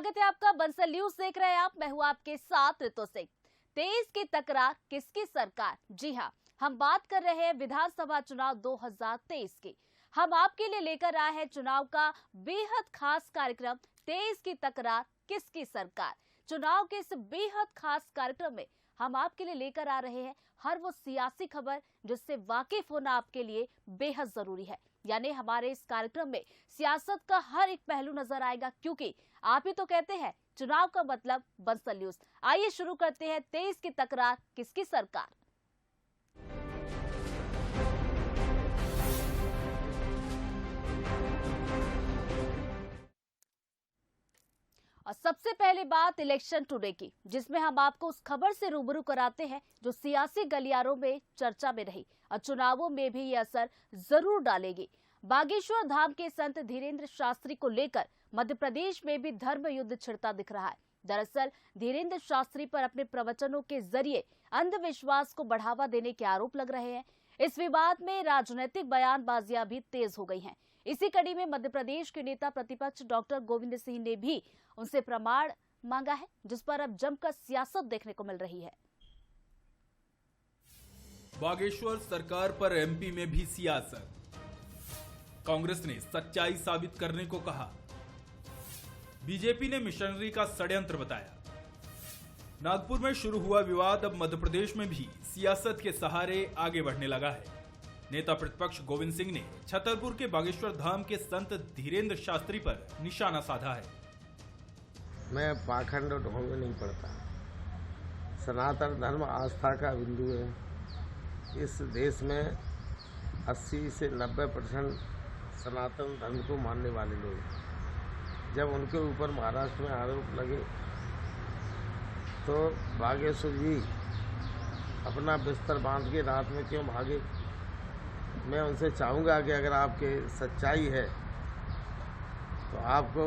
स्वागत है आपका। बंसल न्यूज देख रहे हैं आप। मैं हूं आपके साथ ऋतु सिंह। तेज की तकरार किसकी सरकार? जी हां, हम बात कर रहे हैं विधानसभा चुनाव 2023 की। हम आपके लिए लेकर आए हैं चुनाव का बेहद खास कार्यक्रम, तेज की तकरार किसकी सरकार। चुनाव के इस बेहद खास कार्यक्रम में हम आपके लिए लेकर आ रहे हैं हर वो सियासी खबर जिससे वाकिफ होना आपके लिए बेहद जरूरी है। यानी हमारे इस कार्यक्रम में सियासत का हर एक पहलू नजर आएगा, क्योंकि आप ही तो कहते हैं चुनाव का मतलब बंसल न्यूज। आइए शुरू करते हैं तेज की तकरार किसकी सरकार। और सबसे पहले बात इलेक्शन टुडे की, जिसमें हम आपको उस खबर से रूबरू कराते हैं जो सियासी गलियारों में चर्चा में रही और चुनावों में भी ये असर जरूर डालेगी। बागेश्वर धाम के संत धीरेन्द्र शास्त्री को लेकर मध्य प्रदेश में भी धर्म युद्ध छिड़ता दिख रहा है। दरअसल धीरेन्द्र शास्त्री पर अपने प्रवचनों के जरिए अंधविश्वास को बढ़ावा देने के आरोप लग रहे हैं। इस विवाद में राजनीतिक बयानबाजियां भी तेज हो गई हैं। इसी कड़ी में मध्य प्रदेश के नेता प्रतिपक्ष डॉक्टर गोविंद सिंह ने भी उनसे प्रमाण मांगा है, जिस पर अब जमकर सियासत देखने को मिल रही है। बागेश्वर सरकार पर एमपी में भी सियासत। कांग्रेस ने सच्चाई साबित करने को कहा। बीजेपी ने मिशनरी का षड्यंत्र बताया। नागपुर में शुरू हुआ विवाद अब मध्य प्रदेश में भी सियासत के सहारे आगे बढ़ने लगा है। नेता प्रतिपक्ष गोविंद सिंह ने छतरपुर के बागेश्वर धाम के संत धीरेन्द्र शास्त्री पर निशाना साधा है। मैं पाखंड और ढोंग में नहीं पड़ता। सनातन धर्म आस्था का बिंदु है। इस देश में 80 से 90% सनातन धर्म को मानने वाले लोग हैं। जब उनके ऊपर महाराष्ट्र में आरोप लगे तो बागेश्वर जी अपना बिस्तर बांध के रात में क्यों भागे? मैं उनसे चाहूँगा कि अगर आपके सच्चाई है तो आपको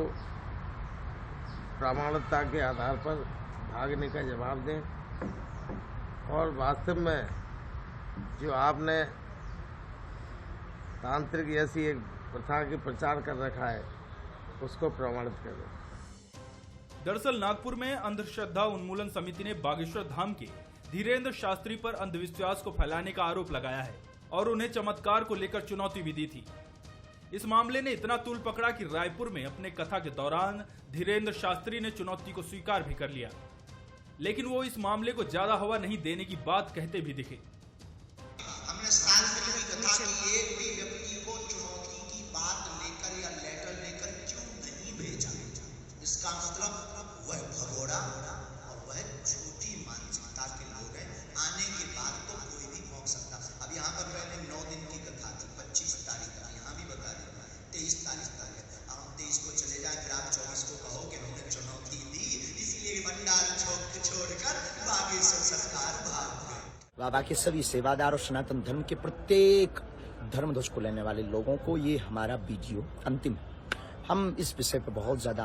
प्रामाणिकता के आधार पर भागने का जवाब दें, और वास्तव में जो आपने तांत्रिक ऐसी एक प्रथा के प्रचार कर रखा है उसको प्रमाणित करें। दरअसल नागपुर में अंधश्रद्धा उन्मूलन समिति ने बागेश्वर धाम के धीरेन्द्र शास्त्री पर अंधविश्वास को फैलाने का आरोप लगाया है और उन्हें चमत्कार को लेकर चुनौती भी दी थी। इस मामले ने इतना तूल पकड़ा कि रायपुर में अपने कथा के दौरान धीरेन्द्र शास्त्री ने चुनौती को स्वीकार भी कर लिया, लेकिन वो इस मामले को ज्यादा हवा नहीं देने की बात कहते भी दिखे। हमने साल पहले भी कथा की, एक भी व्यक्ति को चुनौती की बात लेकर या लेटर लेकर क्यों नहीं भेजा? इसका मतलब वह भगोड़ा और वह झूठी मानसिकता के लोग हैं। आने के बाद तो कोई भी भोग सकता। अब यहाँ पर पहले 9 दिन की कथा थी, 25 तारीख का, यहाँ भी बता दें 23 तारीख तक है। अब हम 23 को चले जाए, फिर आप 24 को कहो कि हमने चुनौती दी, इसलिए भंडार छोड़कर बागेश्वर सरकार भाग गए। बाबा के सभी सेवादार और सनातन धर्म के प्रत्येक धर्म ध्वज को लेने वाले लोगों को ये हमारा वीडियो अंतिम। हम इस विषय पर बहुत ज्यादा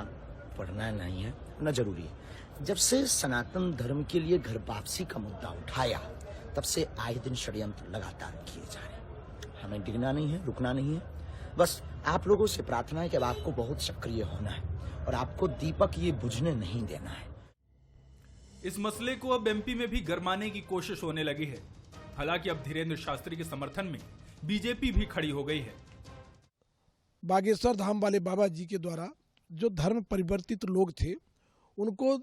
पढ़ना नहीं है, न जरूरी है। जब से सनातन धर्म के लिए घर वापसी का मुद्दा उठाया तब से आए दिन षड्यंत्र लगातार किए जा रहे हैं। हमें डिगना नहीं है, रुकना नहीं है। बस आप लोगों से प्रार्थना है कि अब आपको बहुत सक्रिय होना है और आपको दीपक ये बुझने नहीं देना है। इस मसले को अब एमपी में भी गरमाने की कोशिश होने लगी है। हालांकि अब धीरेन्द्र शास्त्री के समर्थन में बीजेपी भी खड़ी हो गई है। बागेश्वर धाम वाले बाबा जी के द्वारा जो धर्म परिवर्तित लोग थे उनको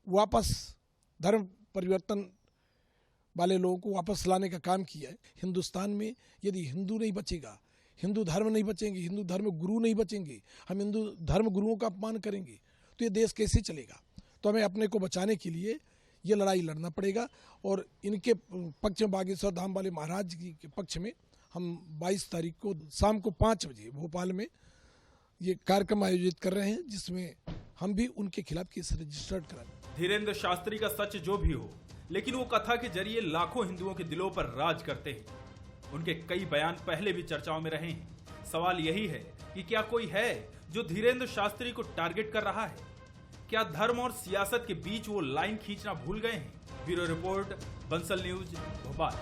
वापस धर्म परिवर्तन वाले लोगों को वापस लाने का काम किया है। हिंदुस्तान में यदि हिंदू नहीं बचेगा, हिंदू धर्म नहीं बचेंगे, हिंदू धर्म गुरु नहीं बचेंगे, हम हिंदू धर्म गुरुओं का अपमान करेंगे तो ये देश कैसे चलेगा? तो हमें अपने को बचाने के लिए ये लड़ाई लड़ना पड़ेगा। और इनके पक्ष में, बागेश्वर धाम वाले महाराज जी के पक्ष में, हम 22 तारीख को शाम को 5 बजे भोपाल में ये कार्यक्रम आयोजित कर रहे हैं, जिसमें हम भी उनके खिलाफ केस रजिस्टर्ड कराएंगे। धीरेन्द्र शास्त्री का सच जो भी हो, लेकिन वो कथा के जरिए लाखों हिंदुओं के दिलों पर राज करते हैं। उनके कई बयान पहले भी चर्चाओं में रहे हैं। सवाल यही है कि क्या कोई है जो धीरेन्द्र शास्त्री को टारगेट कर रहा है? क्या धर्म और सियासत के बीच वो लाइन खींचना भूल गए हैं? Bureau report, Bansal news, Bhopal.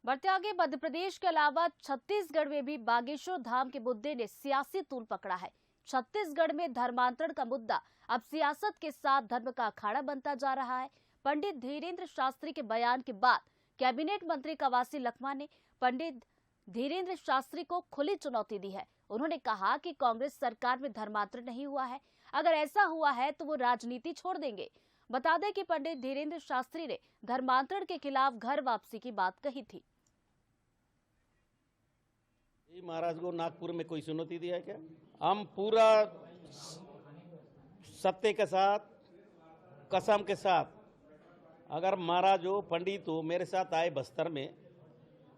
बढ़ते आगे, मध्य प्रदेश के अलावा छत्तीसगढ़ में भी बागेश्वर धाम के मुद्दे ने सियासी तूल पकड़ा है। छत्तीसगढ़ में धर्मांतरण का मुद्दा अब सियासत के साथ धर्म का अखाड़ा बनता जा रहा है। पंडित धीरेन्द्र शास्त्री के बयान के बाद कैबिनेट मंत्री कवासी लखमा ने पंडित धीरेन्द्र शास्त्री को खुली चुनौती दी है। उन्होंने कहा कि कांग्रेस सरकार में धर्मांतरण नहीं हुआ है, अगर ऐसा हुआ है तो वो राजनीति छोड़ देंगे। बता दें कि पंडित धीरेन्द्र शास्त्री ने धर्मांतरण के खिलाफ घर वापसी की बात कही थी। महाराज को नागपुर में कोई चुनौती दिया है क्या? हम पूरा सत्य के साथ, कसम के साथ, अगर महाराज हो, पंडित हो, मेरे साथ आए बस्तर में,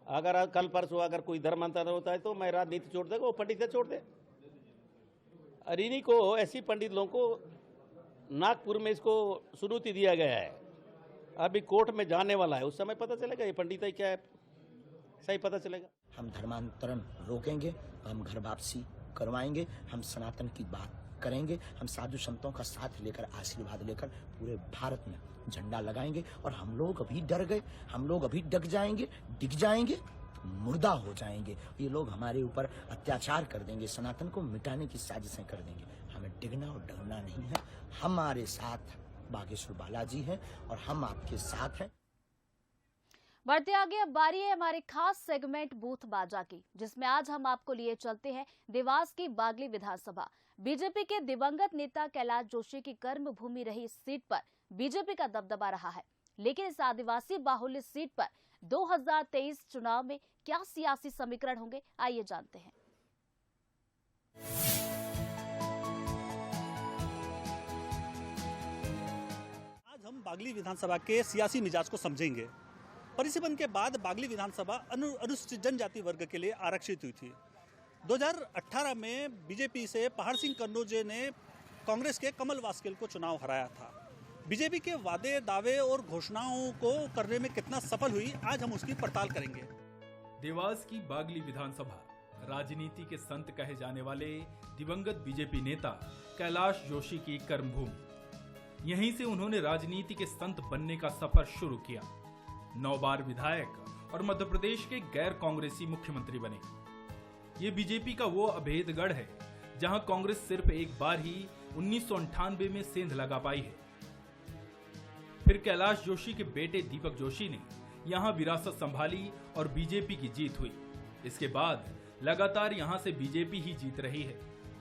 अगर कल परसों अगर कोई धर्मांतरण होता है तो मैं राजनीति छोड़ देगा, वो पंडित से छोड़ दे। अरिनी को, ऐसी पंडित लोगों को नागपुर में इसको चुनौती दिया गया है। अभी कोर्ट में जाने वाला है, उस समय पता चलेगा ये पंडित है क्या है, सही पता चलेगा। हम धर्मांतरण रोकेंगे, हम घर वापसी करवाएंगे, हम सनातन की बात करेंगे, हम साधु संतों का साथ लेकर, आशीर्वाद लेकर पूरे भारत में झंडा लगाएंगे। और हम लोग अभी डर गए, हम लोग अभी डिग जाएंगे, मुर्दा हो जाएंगे। ये लोग हमारे ऊपर अत्याचार कर देंगे, सनातन को मिटाने की साजिशें कर देंगे। हमें डिगना और डरना नहीं है। हमारे साथ बागेश्वर बालाजी हैं और हम आपके साथ हैं। बढ़ते आगे, अब बारी है हमारे खास सेगमेंट बूथ बाजा की, जिसमें आज हम आपको लिए चलते हैं देवास की बागली विधानसभा। बीजेपी के दिवंगत नेता कैलाश जोशी की कर्म भूमि रही इस सीट पर बीजेपी का दबदबा रहा है, लेकिन इस आदिवासी बाहुल्य सीट पर 2023 चुनाव में क्या सियासी समीकरण होंगे, आइए जानते हैं। आज हम बागली विधानसभा के सियासी मिजाज को समझेंगे। परिसीमन के बाद बागली विधानसभा अनुसूचित जनजाति वर्ग के लिए आरक्षित हुई थी। 2018 में बीजेपी से पहाड़ सिंह कन्नौजे ने कांग्रेस के कमल वास्केल को चुनाव हराया था। बीजेपी के वादे, दावे और घोषणाओं को करने में कितना सफल हुई, आज हम उसकी पड़ताल करेंगे। देवास की बागली विधानसभा राजनीति के संत कहे जाने वाले दिवंगत बीजेपी नेता कैलाश जोशी की कर्मभूमि। यहीं से उन्होंने राजनीति के संत बनने का सफर शुरू किया। 9 बार विधायक और मध्य प्रदेश के गैर कांग्रेसी मुख्यमंत्री बने। ये बीजेपी का वो अभेदगढ़ है जहां कांग्रेस सिर्फ एक बार ही 1998 में सेंध लगा पाई है। फिर कैलाश जोशी के बेटे दीपक जोशी ने यहां विरासत संभाली और बीजेपी की जीत हुई। इसके बाद लगातार यहां से बीजेपी ही जीत रही है।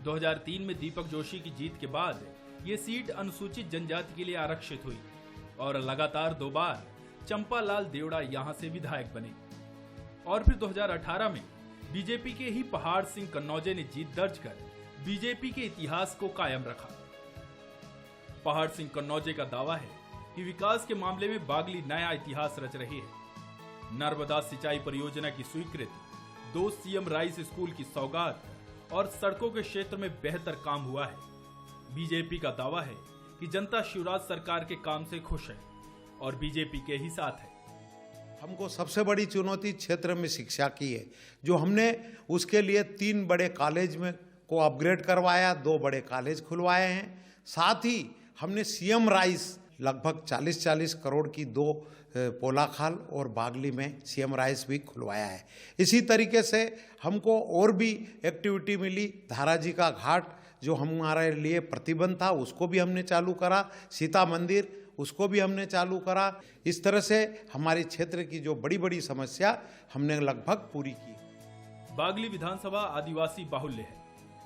2003 में दीपक जोशी की जीत के बाद ये सीट अनुसूचित जनजाति के लिए आरक्षित हुई और लगातार 2 बार चंपालाल देवड़ा यहां से विधायक बने। और फिर 2018 में बीजेपी के ही पहाड़ सिंह कन्नौजे ने जीत दर्ज कर बीजेपी के इतिहास को कायम रखा। पहाड़ सिंह कन्नौजे का दावा है कि विकास के मामले में बागली नया इतिहास रच रही है। नर्मदा सिंचाई परियोजना की स्वीकृति, 2 सीएम राइस स्कूल की सौगात और सड़कों के क्षेत्र में बेहतर काम हुआ है। बीजेपी का दावा है कि जनता शिवराज सरकार के काम से खुश है और बीजेपी के ही साथ है। हमको सबसे बड़ी चुनौती क्षेत्र में शिक्षा की है, जो हमने उसके लिए 3 बड़े कॉलेज में को अपग्रेड करवाया, 2 बड़े कॉलेज खुलवाए हैं। साथ ही हमने सीएम राइस लगभग 40-40 करोड़ की 2 पोलाखाल और बागली में सीएम राइस भी खुलवाया है। इसी तरीके से हमको और भी एक्टिविटी मिली। धाराजी का घाट जो हमारे लिए प्रतिबंध था उसको भी हमने चालू करा, सीता मंदिर उसको भी हमने चालू करा। इस तरह से हमारे क्षेत्र की जो बड़ी बड़ी समस्या हमने लगभग पूरी की। बागली विधानसभा आदिवासी बाहुल्य है,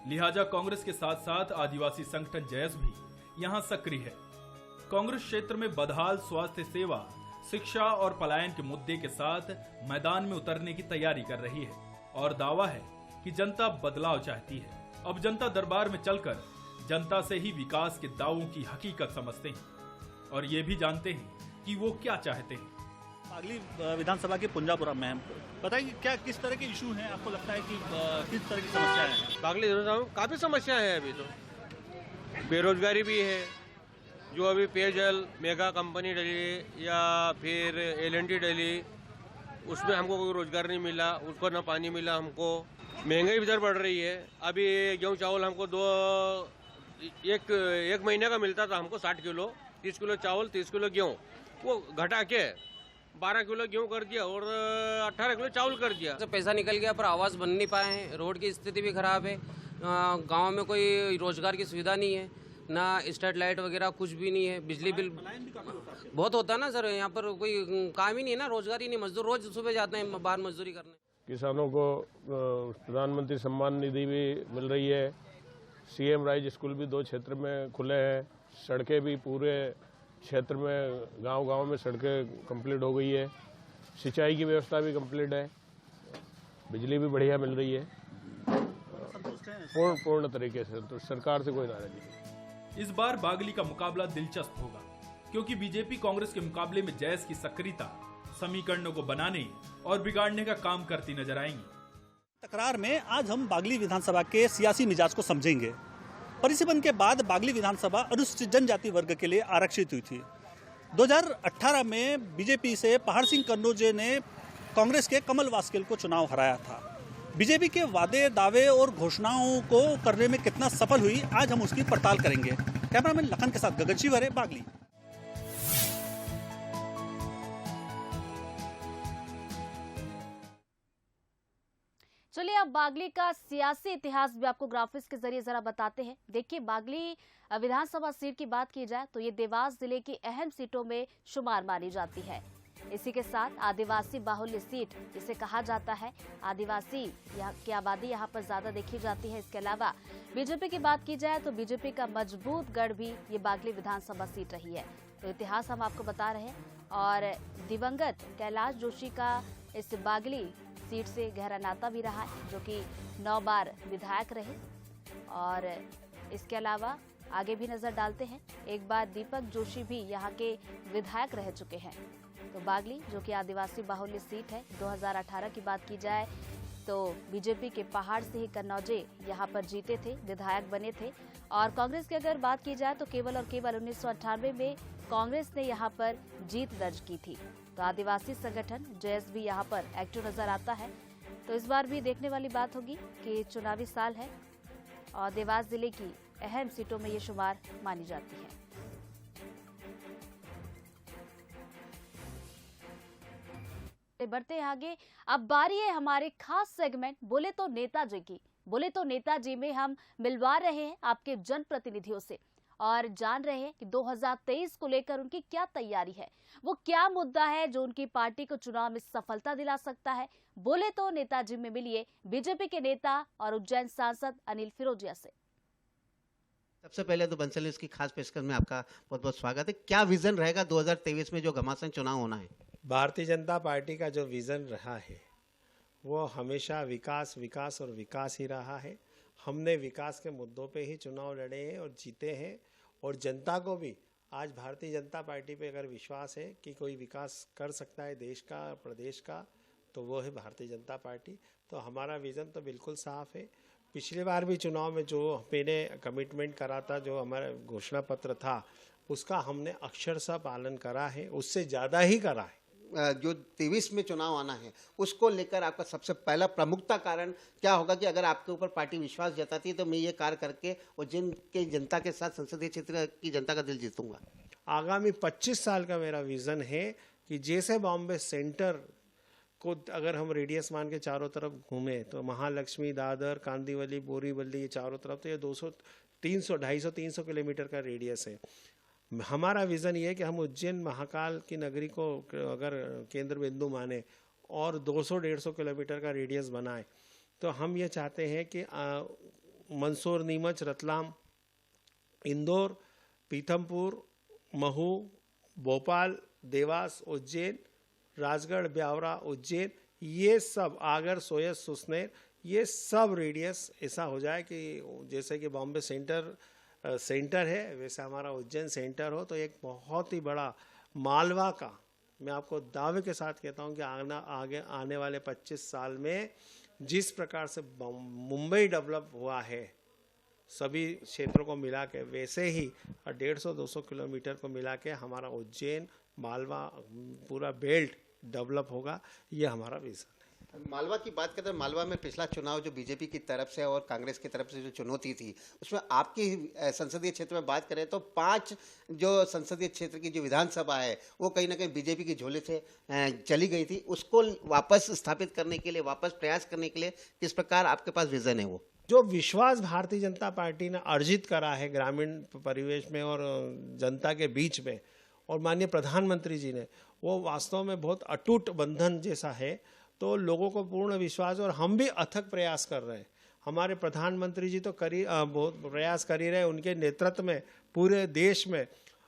लिहाजा कांग्रेस के साथ साथ आदिवासी संगठन जयस भी यहाँ सक्रिय है। कांग्रेस क्षेत्र में बदहाल स्वास्थ्य सेवा, शिक्षा और पलायन के मुद्दे के साथ मैदान में उतरने की तैयारी कर रही है और दावा है कि जनता बदलाव चाहती है। अब जनता दरबार में चलकर जनता से ही विकास के दावों की हकीकत समझते हैं और ये भी जानते हैं कि वो क्या चाहते हैं। बागली विधानसभा के पुंजापुरा में बताइए क्या किस तरह के इशू हैं, आपको लगता है कि किस तरह की समस्या है? बागली विधानसभा में काफी समस्या है। अभी तो बेरोजगारी भी है, जो अभी पेयजल मेगा कंपनी डली या फिर L&T डली, उसमें हमको कोई रोजगार नहीं मिला, उसको ना पानी मिला हमको। महंगाई इधर बढ़ रही है। अभी गेहूँ चावल हमको एक महीने का मिलता था हमको 60 किलो, 30 किलो चावल 30 किलो गेहूँ, वो घटा के 12 किलो गेहूँ कर दिया और 18 किलो चावल कर दिया। तो पैसा निकल गया पर आवास बन नहीं पाए हैं, रोड की स्थिति भी खराब है, गांव में कोई रोजगार की सुविधा नहीं है, ना स्ट्रीट लाइट वगैरह कुछ भी नहीं है, बिजली बिल बहुत होता है ना सर, यहाँ पर कोई काम ही नहीं है ना, रोजगार ही नहीं, मजदूर रोज सुबह जाते हैं बाहर मजदूरी करने। किसानों को प्रधानमंत्री सम्मान निधि भी मिल रही है, सीएम राइज स्कूल भी 2 क्षेत्र में खुले हैं, सड़कें भी पूरे क्षेत्र में गांव-गांव में सड़कें कंप्लीट हो गई है, सिंचाई की व्यवस्था भी कंप्लीट है, बिजली भी बढ़िया मिल रही है, पूर्ण तरीके से, तो सरकार से कोई नाराजगी नहीं। इस बार बागली का मुकाबला दिलचस्प होगा, क्योंकि बीजेपी कांग्रेस के मुकाबले में जैस की सक्रियता समीकरणों को बनाने और बिगाड़ने का काम करती नजर आएंगी। तकरार में आज हम बागली विधानसभा के सियासी मिजाज को समझेंगे। परिसीमन के बाद बागली विधानसभा अनुसूचित जनजाति वर्ग के लिए आरक्षित हुई थी। 2018 में बीजेपी से पहाड़ सिंह कन्नौजे ने कांग्रेस के कमल वास्केल को चुनाव हराया था। बीजेपी के वादे, दावे और घोषणाओं को करने में कितना सफल हुई, आज हम उसकी पड़ताल करेंगे। कैमरामैन लखन के साथ गगन शिवरे, बागली। चलिए अब बागली का सियासी इतिहास भी आपको ग्राफिक्स के जरिए जरा बताते हैं। देखिए, बागली विधानसभा सीट की बात की जाए तो ये देवास जिले की अहम सीटों में शुमार मानी जाती है। इसी के साथ आदिवासी बाहुल्य सीट इसे कहा जाता है। आदिवासी की आबादी यहाँ पर ज्यादा देखी जाती है। इसके अलावा बीजेपी की बात की जाए तो बीजेपी का मजबूत गढ़ भी ये बागली विधानसभा सीट रही है। तो इतिहास हम आपको बता रहे हैं। और दिवंगत कैलाश जोशी का इस बागली सीट से गहरा नाता भी रहा है, जो कि 9 बार विधायक रहे। और इसके अलावा आगे भी नजर डालते हैं, एक बार दीपक जोशी भी यहाँ के विधायक रह चुके हैं। तो बागली जो कि आदिवासी बाहुल्य सीट है, 2018 की बात की जाए तो बीजेपी के पहाड़ सिंह कन्नौजे यहाँ पर जीते थे, विधायक बने थे। और कांग्रेस की अगर बात की जाए तो केवल और केवल 1998 में कांग्रेस ने यहाँ पर जीत दर्ज की थी। तो आदिवासी संगठन जेएस भी यहाँ पर एक्टिव नजर आता है। तो इस बार भी देखने वाली बात होगी कि चुनावी साल है और देवास जिले की अहम सीटों में ये शुमार मानी जाती है। बढ़ते हैं आगे। अब बारी है हमारे खास सेगमेंट बोले तो नेताजी की। बोले तो नेताजी में हम मिलवा रहे हैं आपके जनप्रतिनिधियों से और जान रहे हैं कि 2023 को लेकर उनकी क्या तैयारी है, वो क्या मुद्दा है जो उनकी पार्टी को चुनाव में सफलता दिला सकता है। बोले तो नेताजी में मिलिए बीजेपी के नेता और उज्जैन सांसद अनिल फिरोजिया से। सबसे पहले तो बंसल न्यूज़ की खास पेशकश में आपका बहुत बहुत स्वागत है। क्या विजन रहेगा 2023 में जो घमासान चुनाव होना है? भारतीय जनता पार्टी का जो विजन रहा है वो हमेशा विकास विकास और विकास ही रहा है। हमने विकास के मुद्दों पे ही चुनाव लड़े हैं और जीते हैं। और जनता को भी आज भारतीय जनता पार्टी पे अगर विश्वास है कि कोई विकास कर सकता है देश का, प्रदेश का, तो वो है भारतीय जनता पार्टी। तो हमारा विज़न तो बिल्कुल साफ है। पिछली बार भी चुनाव में जो मैंने कमिटमेंट करा था, जो हमारा घोषणा पत्र था, उसका हमने अक्षरशः पालन करा है, उससे ज़्यादा ही करा है। जो 23 में चुनाव आना है उसको लेकर आपका सबसे पहला प्रमुखता कारण क्या होगा कि अगर आपके ऊपर पार्टी विश्वास जताती है तो मैं ये कार्य करके और जिनके जनता के साथ संसदीय क्षेत्र की जनता का दिल जीतूंगा? आगामी 25 साल का मेरा विज़न है कि जैसे बॉम्बे सेंटर को अगर हम रेडियस मान के चारों तरफ घूमें तो महालक्ष्मी, दादर, कांदीवली, बोरीवली, ये चारों तरफ तो ये 200, 300, 250, 300 किलोमीटर का रेडियस है। हमारा विज़न ये है कि हम उज्जैन महाकाल की नगरी को अगर केंद्र बिंदु माने और 200-150 किलोमीटर का रेडियस बनाए तो हम ये चाहते हैं कि मंदसौर, नीमच, रतलाम, इंदौर, पीथमपुर, महू, भोपाल, देवास, उज्जैन, राजगढ़, ब्यावरा, उज्जैन, ये सब आगर, सोयस, सुसनेर, ये सब रेडियस ऐसा हो जाए कि जैसे कि बॉम्बे सेंटर है वैसे हमारा उज्जैन सेंटर हो। तो एक बहुत ही बड़ा मालवा का, मैं आपको दावे के साथ कहता हूं कि आगे आने वाले 25 साल में जिस प्रकार से मुंबई डेवलप हुआ है सभी क्षेत्रों को मिला के, वैसे ही 150-200 किलोमीटर को मिला के हमारा उज्जैन, मालवा, पूरा बेल्ट डेवलप होगा। ये हमारा विजन है। मालवा की बात करें, मालवा में पिछला चुनाव जो बीजेपी की तरफ से और कांग्रेस की तरफ से जो चुनौती थी, उसमें आपकी संसदीय क्षेत्र में बात करें तो 5 जो संसदीय क्षेत्र की जो विधानसभा है वो कहीं ना कहीं बीजेपी की झोले से चली गई थी। उसको वापस स्थापित करने के लिए, वापस प्रयास करने के लिए किस प्रकार आपके पास विजन है? वो जो विश्वास भारतीय जनता पार्टी ने अर्जित करा है ग्रामीण परिवेश में और जनता के बीच में, और माननीय प्रधानमंत्री जी ने, वो वास्तव में बहुत अटूट बंधन जैसा है। तो लोगों को पूर्ण विश्वास, और हम भी अथक प्रयास कर रहे हैं। हमारे प्रधानमंत्री जी तो बहुत प्रयास कर ही रहे। उनके नेतृत्व में पूरे देश में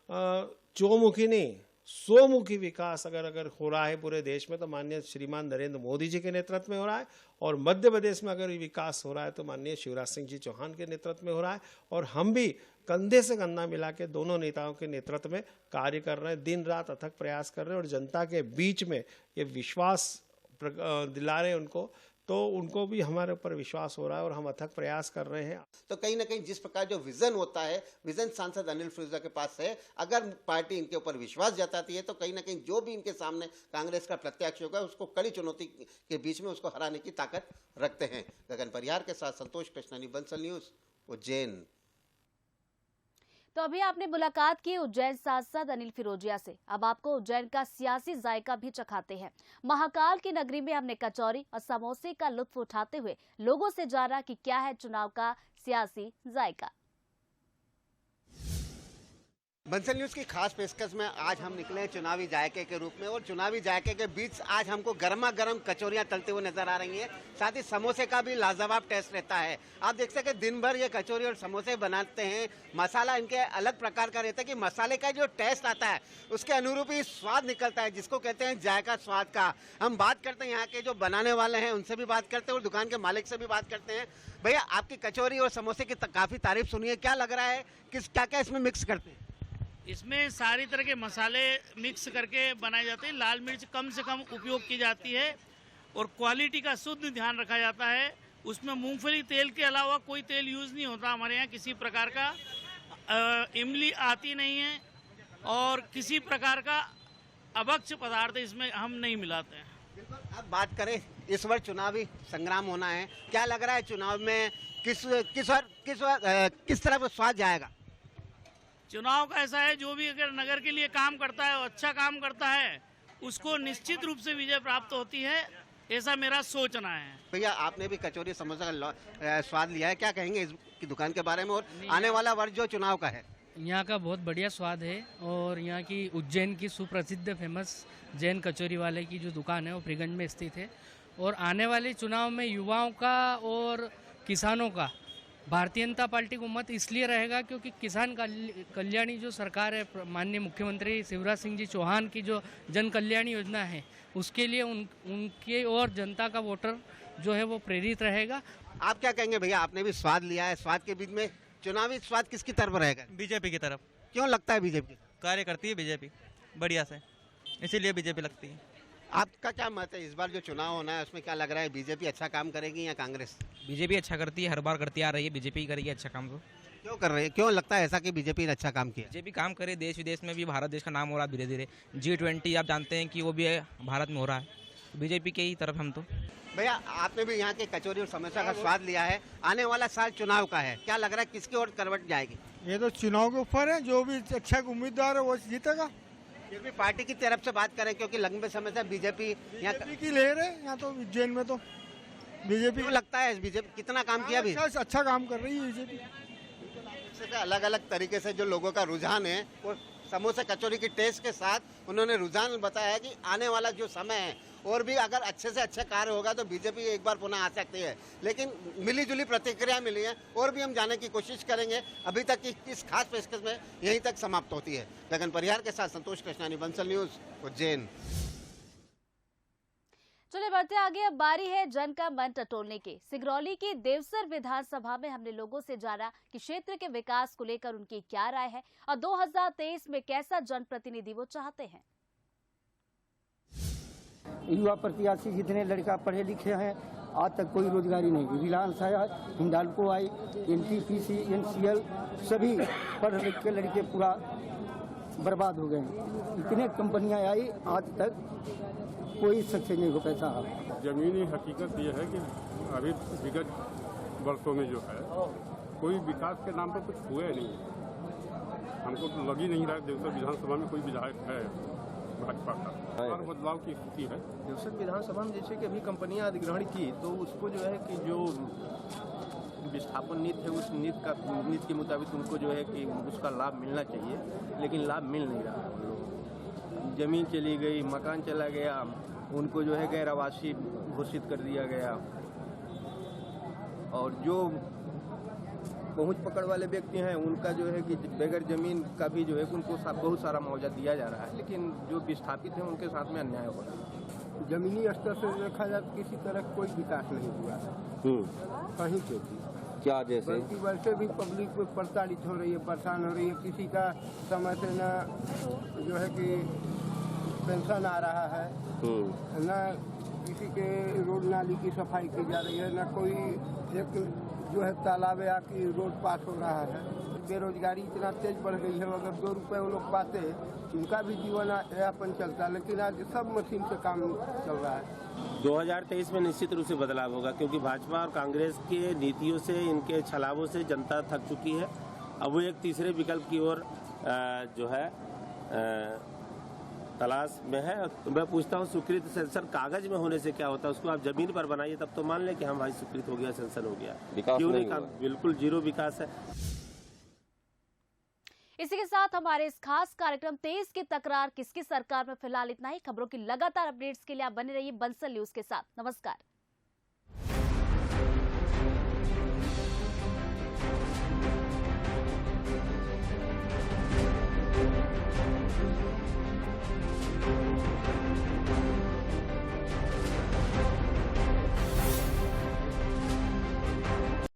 चौमुखी नहीं 100-मुखी विकास अगर हो रहा है पूरे देश में, तो माननीय श्रीमान नरेंद्र मोदी जी के नेतृत्व में हो रहा है। और मध्य प्रदेश में अगर विकास हो रहा है तो माननीय शिवराज सिंह जी चौहान के नेतृत्व में हो रहा है। और हम भी कंधे से कंधा मिला के दोनों नेताओं के नेतृत्व में कार्य कर रहे हैं, दिन रात अथक प्रयास कर रहे हैं, और जनता के बीच में ये विश्वास दिला रहे हैं उनको। तो उनको भी हमारे ऊपर विश्वास हो रहा है और हम अथक प्रयास कर रहे हैं। तो कहीं ना कहीं जिस प्रकार जो विजन होता है, विजन सांसद अनिल फिरोजिया के पास है। अगर पार्टी इनके ऊपर विश्वास जताती है तो कहीं ना कहीं जो भी इनके सामने कांग्रेस का प्रत्याशी होगा उसको कड़ी चुनौती के बीच में उसको हराने की ताकत रखते हैं। गगन परिहार के साथ संतोष कृष्णानी, बंसल न्यूज, उज्जैन। तो अभी आपने मुलाकात की उज्जैन सांसद अनिल फिरोजिया से। अब आपको उज्जैन का सियासी जायका भी चखाते हैं। महाकाल की नगरी में हमने कचौरी और समोसे का लुत्फ उठाते हुए लोगों से जाना कि क्या है चुनाव का सियासी जायका। बंसल न्यूज की खास पेशकश में आज हम निकले चुनावी जायके के रूप में, और चुनावी जायके के बीच आज हमको गर्मा गर्म कचौरियां तलते हुए नजर आ रही हैं। साथ ही समोसे का भी लाजवाब टेस्ट रहता है। आप देख सकते हैं दिन भर ये कचौरी और समोसे बनाते हैं। मसाला इनके अलग प्रकार का रहता है कि मसाले का जो टेस्ट आता है उसके अनुरूप ही स्वाद निकलता है, जिसको कहते हैं जायका स्वाद का। हम बात करते हैं यहाँ के जो बनाने वाले हैं उनसे भी बात करते हैं और दुकान के मालिक से भी बात करते हैं। भैया, आपकी कचौरी और समोसे की काफी तारीफ सुनी है, क्या लग रहा है, क्या क्या इसमें मिक्स करते हैं? इसमें सारी तरह के मसाले मिक्स करके बनाए जाते हैं। लाल मिर्च कम से कम उपयोग की जाती है और क्वालिटी का शुद्ध ध्यान रखा जाता है। उसमें मूंगफली तेल के अलावा कोई तेल यूज़ नहीं होता हमारे यहाँ किसी प्रकार का। इमली आती नहीं है और किसी प्रकार का अभक्ष्य पदार्थ इसमें हम नहीं मिलाते हैं। अब बात करें, इस बार चुनावी संग्राम होना है, क्या लग रहा है चुनाव में किस तरह का स्वाद जाएगा? चुनाव का ऐसा है, जो भी अगर नगर के लिए काम करता है और अच्छा काम करता है उसको निश्चित रूप से विजय प्राप्त होती है, ऐसा मेरा सोचना है। भैया, आपने भी कचौरी समोसा का स्वाद लिया है, क्या कहेंगे इसकी दुकान के बारे में और आने वाला वर्ष जो चुनाव का है? यहाँ का बहुत बढ़िया स्वाद है और यहाँ की उज्जैन की सुप्रसिद्ध फेमस जैन कचौरी वाले की जो दुकान है वो फ्रीगंज में स्थित है। और आने वाले चुनाव में युवाओं का और किसानों का भारतीय जनता पार्टी को मत इसलिए रहेगा क्योंकि किसान कल्याणी जो सरकार है, माननीय मुख्यमंत्री शिवराज सिंह जी चौहान की जो जन कल्याणी योजना है, उसके लिए उनके और जनता का वोटर जो है वो प्रेरित रहेगा। आप क्या कहेंगे भैया, आपने भी स्वाद लिया है, स्वाद के बीच में चुनावी स्वाद किसकी तरफ रहेगा? बीजेपी की तरफ। क्यों लगता है बीजेपी? कार्य करती है बीजेपी बढ़िया से, इसीलिए बीजेपी लगती है। आपका क्या मत है, इस बार जो चुनाव होना है उसमें क्या लग रहा है, बीजेपी अच्छा काम करेगी या कांग्रेस? बीजेपी अच्छा करती है, हर बार करती आ रही है, बीजेपी करेगी अच्छा काम। तो क्यों कर रही है, क्यों लगता है ऐसा कि बीजेपी ने अच्छा काम किया? बीजेपी काम करे, देश विदेश में भी भारत देश का नाम हो रहा है धीरे धीरे। G20 आप जानते हैं कि वो भी भारत में हो रहा है, तो बीजेपी के ही तरफ हम तो। भैया, आपने भी यहाँ के कचौरी और समोसा का स्वाद लिया है, आने वाला साल चुनाव का है, क्या लग रहा है किसकी ओर करवट जाएगी? ये तो चुनाव के ऊपर है, जो भी अच्छा उम्मीदवार है वो जीतेगा। फिर भी पार्टी की तरफ से बात करें, क्योंकि लंबे समय से बीजेपी की लहर है यहाँ तो उज्जैन में, तो बीजेपी लगता है बीजेपी कितना काम किया भी? अच्छा काम कर रही है बीजेपी। अलग अलग तरीके से जो लोगों का रुझान है वो समोसे कचौरी की टेस्ट के साथ उन्होंने रुझान बताया है कि आने वाला जो समय है और भी अगर अच्छे से अच्छा कार्य होगा तो बीजेपी एक बार पुनः आ सकती है। लेकिन मिली जुली प्रतिक्रिया मिली है और भी हम जानने की कोशिश करेंगे। अभी तक की इस खास पेशकश में यहीं तक समाप्त होती है। गगन परिहार के साथ संतोष कृष्णानी, बंसल न्यूज, उज्जैन। चले बढ़ते आगे, अब बारी है जन का मन टटोलने की। सिगरौली की देवसर विधानसभा में हमने लोगों से जाना कि क्षेत्र के विकास को लेकर उनकी क्या राय है और 2023 में कैसा जनप्रतिनिधि वो चाहते हैं। युवा प्रत्याशी जितने लड़का पढ़े लिखे हैं आज तक कोई रोजगारी नहीं। रिलायंस आया, हिंडाल्को आई, NTPC, NCL सभी पढ़ लिख के लड़के पूरा बर्बाद हो गए। इतने कंपनियां आई, आज तक कोई सक्सेस नहीं हो पैसा। जमीनी हकीकत ये है कि अभी विगत वर्षों में जो है कोई विकास के नाम पर कुछ हुआ नहीं है। हमको तो लग ही नहीं रहा है देवसर विधानसभा में कोई विधायक है भाजपा का और बदलाव की स्थिति है। देवसर विधानसभा में जैसे कि अभी कंपनियां अधिग्रहण की तो उसको जो है कि जो विस्थापन नीति है उस नीति के मुताबिक उनको जो है कि उसका लाभ मिलना चाहिए, लेकिन लाभ मिल नहीं रहा। जमीन चली गई, मकान चला गया, उनको जो है गैर आवासीय घोषित कर दिया गया और जो पहुंच पकड़ वाले व्यक्ति हैं उनका जो है कि बगैर जमीन का भी जो है उनको बहुत सारा मुआवजा दिया जा रहा है, लेकिन जो विस्थापित हैं उनके साथ में अन्याय हो रहा है। जमीनी स्तर से देखा जाए तो किसी तरह कोई विकास नहीं हुआ है कहीं पे भी। क्या जैसे बल्कि वैसे भी पब्लिक में प्रताड़ित हो रही है, परेशान हो रही है। किसी का समय से न जो है कि पेंशन आ रहा है, न किसी के रोड नाली की सफाई की जा रही है, न कोई एक जो है तालाब या की रोड पास हो रहा है। बेरोजगारी इतना तेज बढ़ गई है, अगर 2 रुपए वो लोग पाते उनका भी जीवन यापन चलता, लेकिन आज सब मशीन से काम चल रहा है। 2023 में निश्चित रूप से बदलाव होगा क्योंकि भाजपा और कांग्रेस के नीतियों से, इनके छलावों से जनता थक चुकी है। अब वो एक तीसरे विकल्प की ओर जो है तलाश में है। तो मैं पूछता हूँ स्वीकृत सेंसन कागज में होने से क्या होता है, उसको आप जमीन पर बनाइए तब तो मान लें कि हम भाई स्वीकृत हो गया, सेंसन हो गया। क्यों नहीं? बिल्कुल जीरो विकास है। इसी के साथ हमारे इस खास कार्यक्रम 23 की तकरार किसकी सरकार में फिलहाल इतना ही। खबरों की लगातार अपडेट्स के लिए आप बने रहिए बंसल न्यूज के साथ। नमस्कार।